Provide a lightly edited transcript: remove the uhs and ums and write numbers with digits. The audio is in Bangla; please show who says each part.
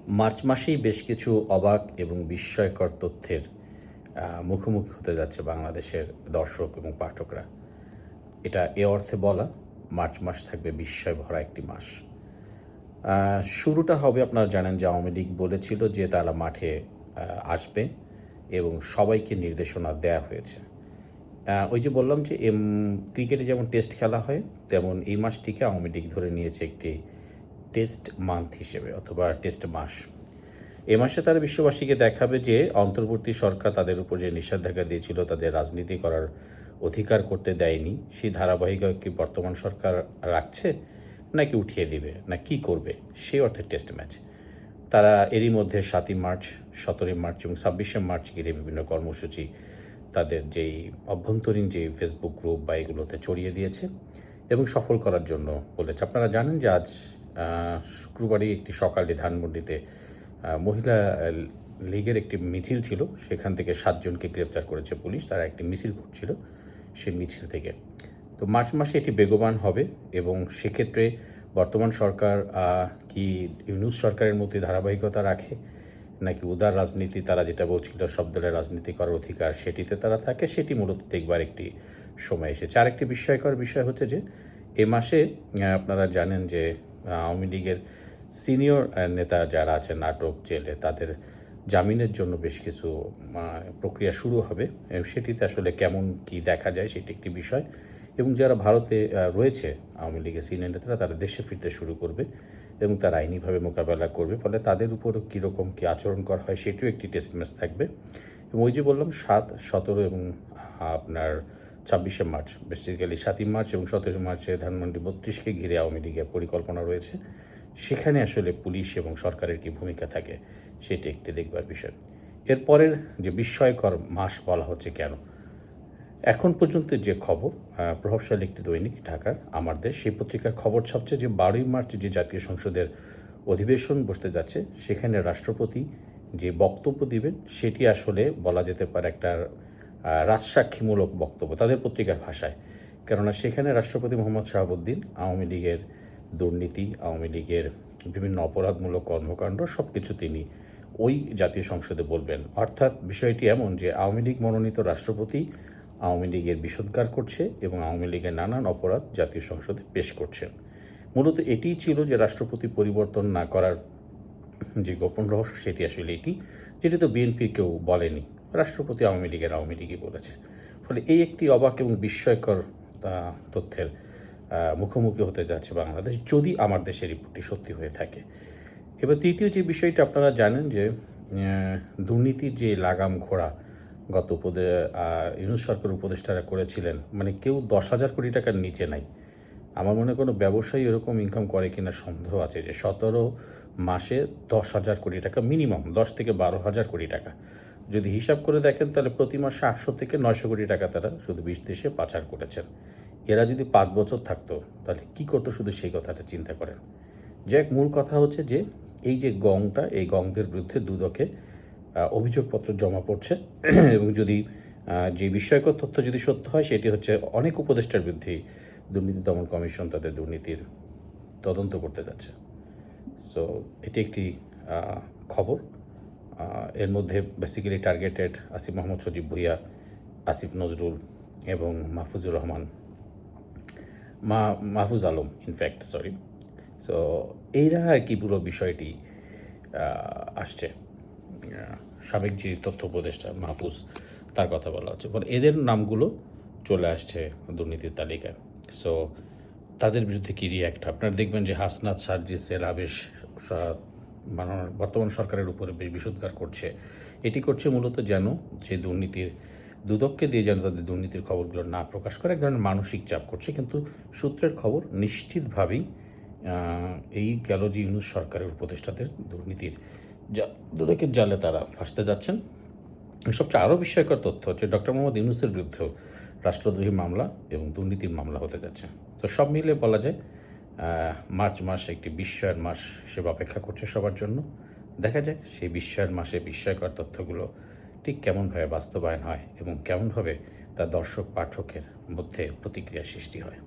Speaker 1: মার্চ মাসেই বেশ কিছু অবাক এবং বিস্ময়কর তথ্যের মুখোমুখি হতে যাচ্ছে বাংলাদেশের দর্শক এবং পাঠকরা। এটা এ অর্থে বলা, মার্চ মাস থাকবে বিস্ময় ভরা একটি মাস। শুরুটা হবে, আপনারা জানেন যে আওয়ামী লীগ বলেছিল যে তারা মাঠে আসবে এবং সবাইকে নির্দেশনা দেয়া হয়েছে। ওই যে বললাম যে ক্রিকেটে যেমন টেস্ট খেলা হয়, তেমন এই মাসটিকে আওয়ামী লীগ ধরে নিয়েছে একটি টেস্ট মান্থ হিসেবে অথবা টেস্ট মাস। এ মাসে তারা বিশ্ববাসীকে দেখাবে যে অন্তর্বর্তী সরকার তাদের উপর যে নিষেধাজ্ঞা দিয়েছিল তাদের রাজনীতি করার অধিকার করতে দেয়নি, সেই ধারাবাহিকতা কি বর্তমান সরকার রাখছে নাকি উঠিয়ে দিবে না কি করবে, সেই অর্থে টেস্ট ম্যাচ। তারা এরই মধ্যে 7ই মার্চ, 17ই মার্চ এবং 26শে মার্চ ঘিরে বিভিন্ন কর্মসূচি তাদের যেই অভ্যন্তরীণ যে ফেসবুক গ্রুপ বা এগুলোতে ছড়িয়ে দিয়েছে এবং সফল করার জন্য বলেছে। আপনারা জানেন যে আজ শুক্রবারই একটি সকালে ধানমন্ডিতে মহিলা লীগের একটি মিছিল ছিল, সেখান থেকে 7 জনকে গ্রেপ্তার করেছে পুলিশ। তারা একটি মিছিল করছিল সেই মিছিল থেকে। তো মার্চ মাসে এটি বেগবান হবে এবং সেক্ষেত্রে বর্তমান সরকার কি ইউনূস সরকারের মধ্যে ধারাবাহিকতা রাখে নাকি উদার রাজনীতি, তারা যেটা বলছিল সব দলের রাজনীতি করার অধিকার, সেটিতে তারা থাকে, সেটি মূলত দেখবার একটি সময় এসেছে। আরেকটি বিস্ময়কর বিষয় হচ্ছে যে এ মাসে আপনারা জানেন যে আওয়ামী লীগের সিনিয়র নেতা যারা আছেন নাটক জেলে, তাদের জামিনের জন্য বেশ কিছু প্রক্রিয়া শুরু হবে। সেটিতে আসলে কেমন কি দেখা যায় সেটি একটি বিষয়। এবং যারা ভারতে রয়েছে আওয়ামী লীগের সিনিয়র নেতারা, তারা দেশে ফিরতে শুরু করবে এবং তারা আইনিভাবে মোকাবেলা করবে, ফলে তাদের উপরও কীরকম কী আচরণ করা হয় সেটিও একটি টেস্ট ম্যাচ থাকবে। এবং ওই যে বললাম 7, 17 এবং আপনার 26শে মার্চ, বেসিক্যালি 7ই মার্চ এবং 17ই মার্চে ধানমন্ডি 32কে ঘিরে আওয়ামী লীগের পরিকল্পনা রয়েছে। সেখানে আসলে পুলিশ এবং সরকারের কী ভূমিকা থাকে সেটি একটি দেখবার বিষয়। এরপরের যে বিস্ময়কর মাস বলা হচ্ছে কেন, এখন পর্যন্ত যে খবর, প্রভাবশালী একটি দৈনিক ঢাকার আমার দেশ, সেই পত্রিকার খবর ছাপছে যে 12ই মার্চ যে জাতীয় সংসদের অধিবেশন বসতে যাচ্ছে, সেখানে রাষ্ট্রপতি যে বক্তব্য দিবেন সেটি আসলে বলা যেতে পারে একটা রাজসাক্ষীমূলক বক্তব্য তাদের পত্রিকার ভাষায়। কেননা সেখানে রাষ্ট্রপতি মোহাম্মদ শাহাবুদ্দিন আওয়ামী লীগের দুর্নীতি, আওয়ামী লীগের বিভিন্ন অপরাধমূলক কর্মকাণ্ড সব কিছু তিনি ওই জাতীয় সংসদে বলবেন। অর্থাৎ বিষয়টি এমন যে আওয়ামী লীগ মনোনীত রাষ্ট্রপতি আওয়ামী লীগের বিষোদ্গার করছে এবং আওয়ামী লীগের নানান অপরাধ জাতীয় সংসদে পেশ করছেন। মূলত এটিই ছিল যে রাষ্ট্রপতি পরিবর্তন না করার যে গোপন রহস্য, সেটি আসলে এটি, যেটি তো বিএনপি কেউ বলেনি, রাষ্ট্রপতি আওয়ামী লীগই বলেছে। ফলে এই একটি অবাক এবং বিস্ময়কর তথ্যের মুখোমুখি হতে যাচ্ছে বাংলাদেশ, যদি আমার দেশের রিপোর্টটি সত্যি হয়ে থাকে। এবার তৃতীয় যে বিষয়টা আপনারা জানেন যে দুর্নীতির যে লাগাম ঘোড়া গত ইউনূস সরকার উপদেষ্টারা করেছিলেন, মানে কেউ 10,000 কোটি টাকার নিচে নাই। আমার মনে কোনো ব্যবসায়ী এরকম ইনকাম করে কিনা সন্দেহ আছে যে 17 মাসে 10,000 কোটি টাকা মিনিমাম, 10 থেকে 12,000 কোটি টাকা যদি হিসাব করে দেখেন, তাহলে প্রতি মাসে 800 থেকে 900 কোটি টাকা তারা শুধু দেশে পাচার করেছেন। এরা যদি 5 বছর থাকতো তাহলে কী করতো, শুধু সেই কথাটা চিন্তা করেন। যাক, মূল কথা হচ্ছে যে এই যে গংটা, এই গংদের বিরুদ্ধে দুদকে অভিযোগপত্র জমা পড়ছে এবং যদি যে বিস্ময়কর তথ্য যদি সত্য হয়, সেটি হচ্ছে অনেক উপদেষ্টার বিরুদ্ধেই দুর্নীতি দমন কমিশন তাদের দুর্নীতির তদন্ত করতে যাচ্ছে। সো এটি একটি খবর। এর মধ্যে বেসিক্যালি টার্গেটেড আসিফ মোহাম্মদ সজীব ভুঁইয়া, আসিফ নজরুল এবং Mahfuzur Rahman, Mahfuz Alam in fact, sorry. So এইরা আর কি পুরো বিষয়টি আসছে। সাবেক যে তথ্য উপদেষ্টা মাহফুজ, তার কথা বলা হচ্ছে, ফলে এদের নামগুলো চলে আসছে দুর্নীতির তালিকায়। সো তাদের বিরুদ্ধে কী রিয়াক্ট, আপনারা দেখবেন যে হাসনাত সার্জিসের আবেশ বর্তমান সরকারের উপরে বেশ বিষোদ্গার করছে। এটি করছে মূলত যেন যে দুর্নীতির দুদককে দিয়ে যেন তাদের দুর্নীতির খবরগুলো না প্রকাশ করে, এক ধরনের মানসিক চাপ করছে। কিন্তু সূত্রের খবর নিশ্চিতভাবেই এই গেল যে ইউনূস সরকারের উপদেষ্টাদের দুর্নীতির দুদকের জালে তারা ফাঁসতে যাচ্ছেন। সবচেয়ে আরও বিস্ময়কর তথ্য হচ্ছে ডক্টর মোহাম্মদ ইউনূসের বিরুদ্ধেও রাষ্ট্রদ্রোহী মামলা এবং দুর্নীতির মামলা হতে যাচ্ছে। তো সব মিলিয়ে বলা যায় মার্চ মাস একটি বিস্ময়ের মাস হিসেবে অপেক্ষা করছে সবার জন্য। দেখা যাক সেই বিস্ময়ের মাসে বিস্ময়কর তথ্যগুলো ঠিক কেমনভাবে বাস্তবায়ন হয় এবং কেমনভাবে তা দর্শক পাঠকের মধ্যে প্রতিক্রিয়া সৃষ্টি হয়।